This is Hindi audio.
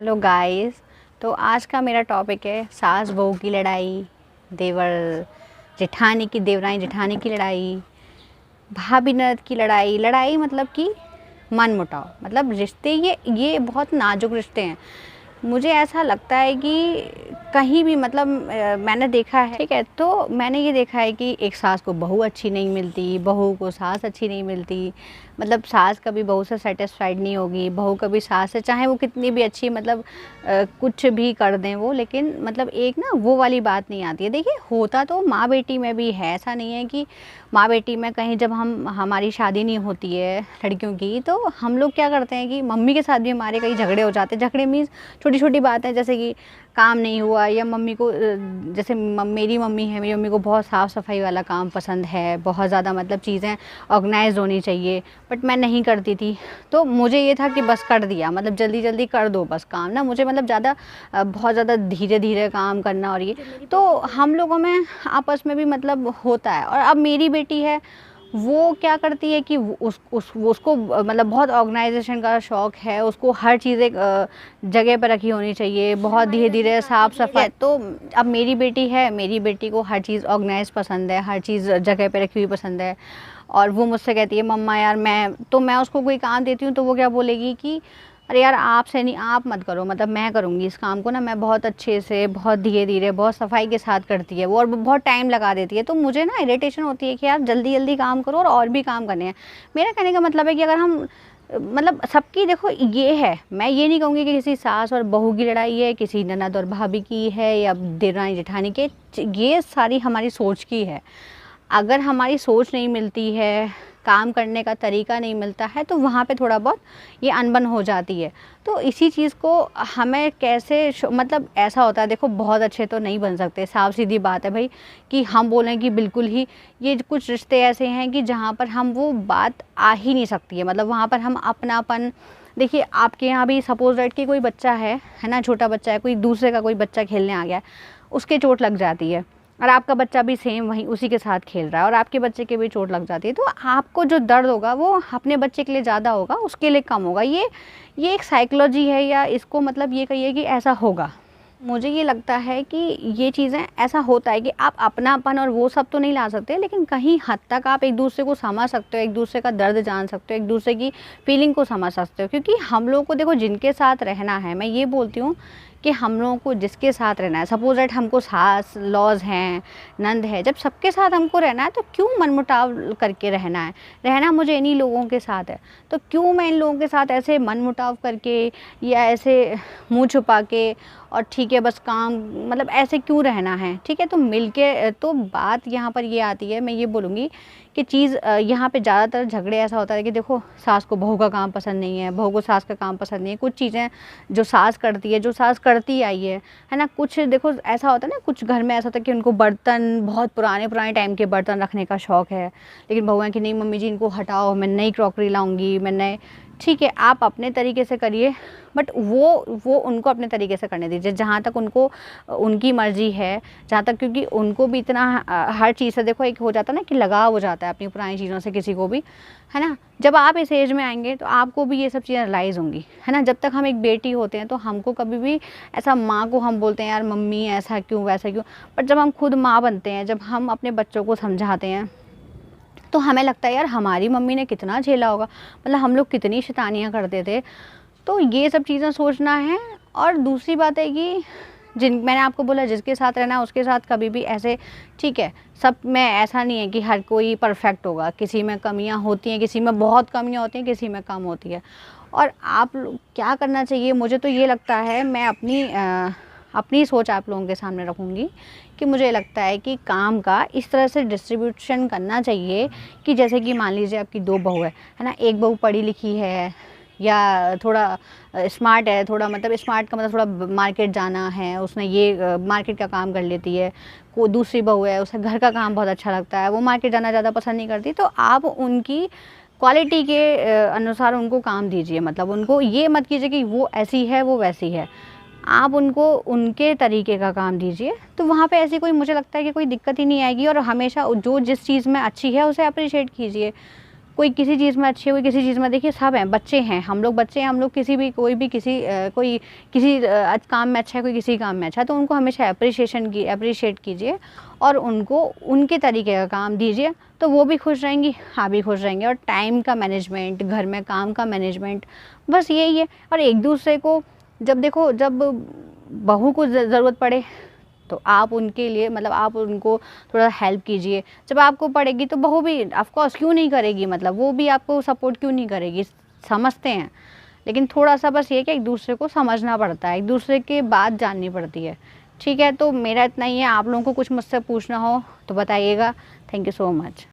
Hello guys. तो आज का मेरा टॉपिक है सास बहू की लड़ाई, देवर जेठानी की, देवरानी जेठानी की लड़ाई, भाभी ननद की लड़ाई। लड़ाई मतलब कि मन मुटाव, मतलब रिश्ते ये बहुत नाजुक रिश्ते हैं। मुझे ऐसा लगता है कि कहीं भी मतलब मैंने देखा है, ठीक है, तो मैंने ये देखा है कि एक सास को बहू अच्छी नहीं मिलती, बहू को सास अच्छी नहीं मिलती। मतलब सास कभी बहू से सेटिस्फाइड नहीं होगी, बहू कभी सास से, चाहे वो कितनी भी अच्छी मतलब कुछ भी कर दें वो, लेकिन मतलब एक ना वो वाली बात नहीं आती है। देखिए, होता तो माँ बेटी में भी है, ऐसा नहीं है कि माँ बेटी में कहीं जब हमारी शादी नहीं होती है लड़कियों की, तो हम लोग क्या करते हैं कि मम्मी के साथ भी हमारे कई झगड़े हो जाते हैं। झगड़े मीन्स छोटी छोटी बातें, जैसे कि काम नहीं हुआ, या मम्मी को जैसे मेरी मम्मी है, मेरी मम्मी को बहुत साफ़ सफाई वाला काम पसंद है, बहुत ज़्यादा मतलब चीज़ें ऑर्गेनाइज होनी चाहिए, बट मैं नहीं करती थी। तो मुझे ये था कि बस कर दिया, मतलब जल्दी जल्दी कर दो बस काम ना, मुझे मतलब ज़्यादा बहुत ज़्यादा धीरे धीरे काम करना। और ये तो हम लोगों में आपस में भी मतलब होता है। और अब मेरी बेटी है, वो क्या करती है कि उसको मतलब बहुत ऑर्गेनाइजेशन का शौक़ है, उसको हर चीज़ एक जगह पर रखी होनी चाहिए, बहुत धीरे धीरे साफ़ सफाई। तो अब मेरी बेटी है, मेरी बेटी को हर चीज़ ऑर्गेनाइज पसंद है, हर चीज़ जगह पे रखी हुई पसंद है। और वो मुझसे कहती है, मम्मा यार मैं उसको कोई काम देती हूँ तो वो क्या बोलेगी कि अरे यार आपसे नहीं, आप मत करो, मतलब मैं करूँगी इस काम को ना, मैं बहुत अच्छे से, बहुत धीरे धीरे, बहुत सफाई के साथ करती है वो, और बहुत टाइम लगा देती है। तो मुझे ना इरिटेशन होती है कि यार जल्दी जल्दी काम करो और भी काम करने हैं। मेरा कहने का मतलब है कि अगर हम मतलब सबकी, देखो ये है, मैं ये नहीं कहूँगी कि किसी सास और बहू की लड़ाई है, किसी ननद और भाभी की है, या देवरानी जेठानी के, ये सारी हमारी सोच की है। अगर हमारी सोच नहीं मिलती है, काम करने का तरीका नहीं मिलता है, तो वहाँ पे थोड़ा बहुत ये अनबन हो जाती है। तो इसी चीज़ को हमें कैसे मतलब ऐसा होता है, देखो बहुत अच्छे तो नहीं बन सकते, साफ सीधी बात है भाई, कि हम बोलें कि बिल्कुल ही, ये कुछ रिश्ते ऐसे हैं कि जहाँ पर हम वो बात आ ही नहीं सकती है, मतलब वहाँ पर हम अपनापन। देखिए, आपके यहाँ भी सपोज दैट कि कोई बच्चा है ना, छोटा बच्चा है, कोई दूसरे का कोई बच्चा खेलने आ गया है, उसके चोट लग जाती है, और आपका बच्चा भी सेम वहीं उसी के साथ खेल रहा है, और आपके बच्चे के भी चोट लग जाती है, तो आपको जो दर्द होगा वो अपने बच्चे के लिए ज़्यादा होगा, उसके लिए कम होगा। ये एक साइकोलॉजी है, या इसको मतलब ये कहिए कि ऐसा होगा। मुझे ये लगता है कि ये चीज़ें ऐसा होता है कि आप अपनापन और वो सब तो नहीं ला सकते, लेकिन कहीं हद तक आप एक दूसरे को समझ सकते हो, एक दूसरे का दर्द जान सकते हो, एक दूसरे की फीलिंग को समझ सकते हो। क्योंकि हम लोगों को देखो, जिनके साथ रहना है, मैं ये बोलती हूँ कि हम लोगों को जिसके साथ रहना है, सपोज दैट हमको सास लॉज हैं, नंद है, जब सबके साथ हमको रहना है तो क्यों मनमुटाव करके रहना है। रहना मुझे इन्हीं लोगों के साथ है, तो क्यों मैं इन लोगों के साथ ऐसे मनमुटाव करके, या ऐसे मुंह छुपा के, और ठीक है बस काम, मतलब ऐसे क्यों रहना है। ठीक है, तो मिलके, तो बात यहाँ पर ये आती है, मैं ये बोलूँगी कि चीज़ यहाँ पे ज़्यादातर झगड़े ऐसा होता है कि देखो, सास को बहू का काम पसंद नहीं है, बहू को सास का काम पसंद नहीं है। कुछ चीज़ें जो सास करती है, जो सास करती आई है ना, कुछ देखो ऐसा होता है ना, कुछ घर में ऐसा होता है कि उनको बर्तन, बहुत पुराने पुराने टाइम के बर्तन रखने का शौक़ है, लेकिन बहू है कि नहीं मम्मी जी इनको हटाओ, मैं नई क्रॉकरी लाऊंगी, मैं नए। ठीक है, आप अपने तरीके से करिए, बट वो उनको अपने तरीके से करने दीजिए, जहाँ तक उनको उनकी मर्ज़ी है, जहाँ तक, क्योंकि उनको भी इतना हर चीज़ से, देखो एक हो जाता है ना कि लगाव हो जाता है अपनी पुरानी चीज़ों से किसी को भी, है ना। जब आप इस एज में आएंगे तो आपको भी ये सब चीज़ें रियलाइज़ होंगी, है ना। जब तक हम एक बेटी होते हैं तो हमको कभी भी ऐसा, माँ को हम बोलते हैं यार मम्मी ऐसा क्यों वैसा क्यों, बट जब हम खुद माँ बनते हैं, जब हम अपने बच्चों को समझाते हैं, तो हमें लगता है यार हमारी मम्मी ने कितना झेला होगा, मतलब हम लोग कितनी शैतानियाँ करते थे। तो ये सब चीज़ें सोचना है। और दूसरी बात है कि मैंने आपको बोला, जिसके साथ रहना है उसके साथ कभी भी ऐसे, ठीक है, सब में ऐसा नहीं है कि हर कोई परफेक्ट होगा, किसी में कमियां होती हैं, किसी में बहुत कमियां होती हैं, किसी में कम होती है। और आप क्या करना चाहिए, मुझे तो ये लगता है, मैं अपनी सोच आप लोगों के सामने रखूँगी कि मुझे लगता है कि काम का इस तरह से डिस्ट्रीब्यूशन करना चाहिए कि जैसे कि मान लीजिए आपकी दो बहू है ना, एक बहू पढ़ी लिखी है, या थोड़ा स्मार्ट है, थोड़ा मतलब स्मार्ट का मतलब थोड़ा मार्केट जाना है, उसने ये मार्केट का काम कर लेती है। को दूसरी बहू है, उसे घर का काम बहुत अच्छा लगता है, वो मार्केट जाना ज़्यादा पसंद नहीं करती। तो आप उनकी क्वालिटी के अनुसार उनको काम दीजिए, मतलब उनको ये मत कीजिए कि वो ऐसी है वो वैसी है, आप उनको उनके तरीके का काम दीजिए। तो वहाँ पे ऐसी कोई, मुझे लगता है कि कोई दिक्कत ही नहीं आएगी, और हमेशा जो जिस चीज़ में अच्छी है उसे अप्रिशिएट कीजिए। कोई किसी चीज़ में अच्छी है, कोई किसी चीज़ में, देखिए सब हैं, बच्चे हैं, हम लोग बच्चे हैं, हम लोग किसी भी कोई भी कोई किसी काम में अच्छा है, कोई किसी काम में अच्छा है, तो उनको हमेशा अप्रिशिएट कीजिए और उनको उनके तरीके का काम दीजिए, तो वो भी खुश रहेंगी, आप भी खुश रहेंगे। और टाइम का मैनेजमेंट, घर में काम का मैनेजमेंट, बस यही है। और एक दूसरे को जब देखो, जब बहू को ज़रूरत पड़े तो आप उनके लिए मतलब आप उनको थोड़ा हेल्प कीजिए, जब आपको पड़ेगी तो बहू भी ऑफ कोर्स क्यों नहीं करेगी, मतलब वो भी आपको सपोर्ट क्यों नहीं करेगी, समझते हैं। लेकिन थोड़ा-सा बस ये कि एक दूसरे को समझना पड़ता है, एक दूसरे की बात जाननी पड़ती है। ठीक है, तो मेरा इतना ही है, आप लोगों को कुछ मुझसे पूछना हो तो बताइएगा। Thank you so much.